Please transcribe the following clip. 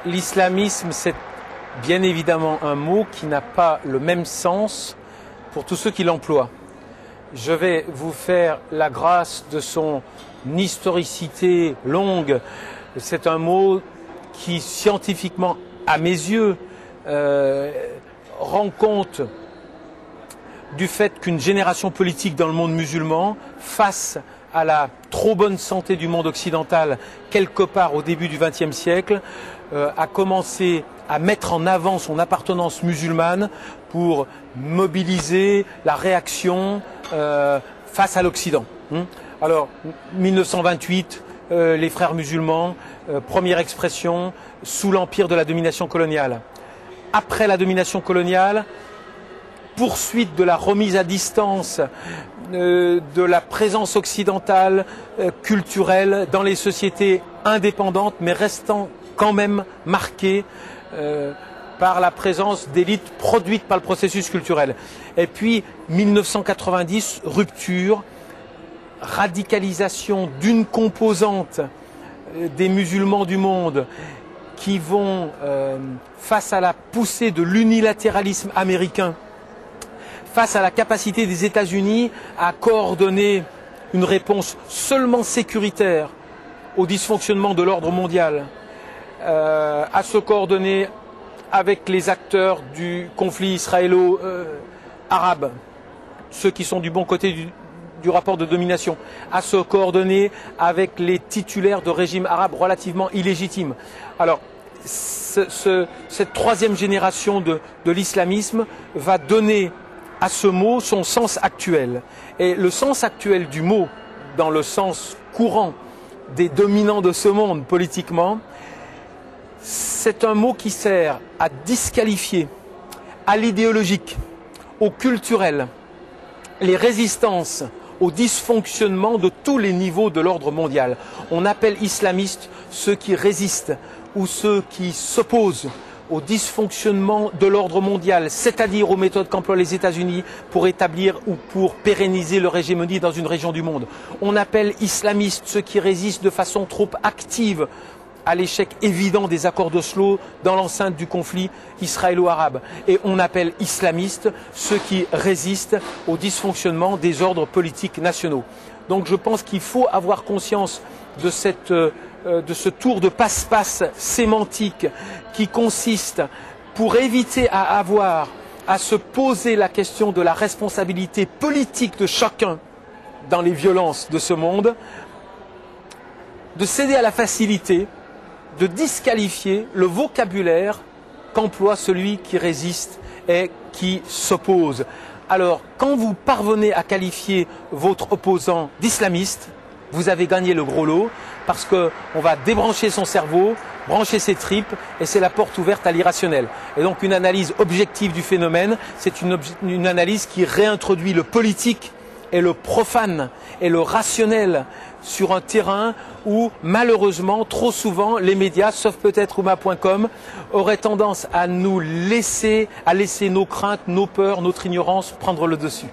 L'islamisme, c'est bien évidemment un mot qui n'a pas le même sens pour tous ceux qui l'emploient. Je vais vous faire la grâce de son historicité longue. C'est un mot qui, scientifiquement, à mes yeux, rend compte du fait qu'une génération politique dans le monde musulman, face à la trop bonne santé du monde occidental, quelque part au début du XXe siècle, a commencé à mettre en avant son appartenance musulmane pour mobiliser la réaction face à l'Occident. Alors, 1928, les frères musulmans, première expression, sous l'empire de la domination coloniale. Après la domination coloniale, poursuite de la remise à distance de la présence occidentale, culturelle, dans les sociétés indépendantes, mais restant quand même marquées par la présence d'élites produites par le processus culturel. Et puis, 1990, rupture, radicalisation d'une composante des musulmans du monde qui vont, face à la poussée de l'unilatéralisme américain, face à la capacité des États-Unis à coordonner une réponse seulement sécuritaire au dysfonctionnement de l'ordre mondial, à se coordonner avec les acteurs du conflit israélo-arabe, ceux qui sont du bon côté du rapport de domination, à se coordonner avec les titulaires de régimes arabes relativement illégitimes. Alors, cette troisième génération de l'islamisme va donner à ce mot son sens actuel. Et le sens actuel du mot, dans le sens courant des dominants de ce monde politiquement, c'est un mot qui sert à disqualifier à l'idéologique, au culturel, les résistances au dysfonctionnement de tous les niveaux de l'ordre mondial. On appelle islamistes ceux qui résistent ou ceux qui s'opposent au dysfonctionnement de l'ordre mondial, c'est-à-dire aux méthodes qu'emploient les États-Unis pour établir ou pour pérenniser leur hégémonie dans une région du monde. On appelle islamistes ceux qui résistent de façon trop active à l'échec évident des accords d'Oslo dans l'enceinte du conflit israélo-arabe. Et on appelle islamistes ceux qui résistent au dysfonctionnement des ordres politiques nationaux. Donc je pense qu'il faut avoir conscience de ce tour de passe-passe sémantique qui consiste, pour éviter à se poser la question de la responsabilité politique de chacun dans les violences de ce monde, de céder à la facilité, de disqualifier le vocabulaire qu'emploie celui qui résiste et qui s'oppose. Alors, quand vous parvenez à qualifier votre opposant d'islamiste, vous avez gagné le gros lot, parce qu'on va débrancher son cerveau, brancher ses tripes, et c'est la porte ouverte à l'irrationnel. Et donc une analyse objective du phénomène, c'est une analyse qui réintroduit le politique et le profane et le rationnel sur un terrain où, malheureusement, trop souvent, les médias, sauf peut-être Ouma.com, auraient tendance à laisser nos craintes, nos peurs, notre ignorance prendre le dessus.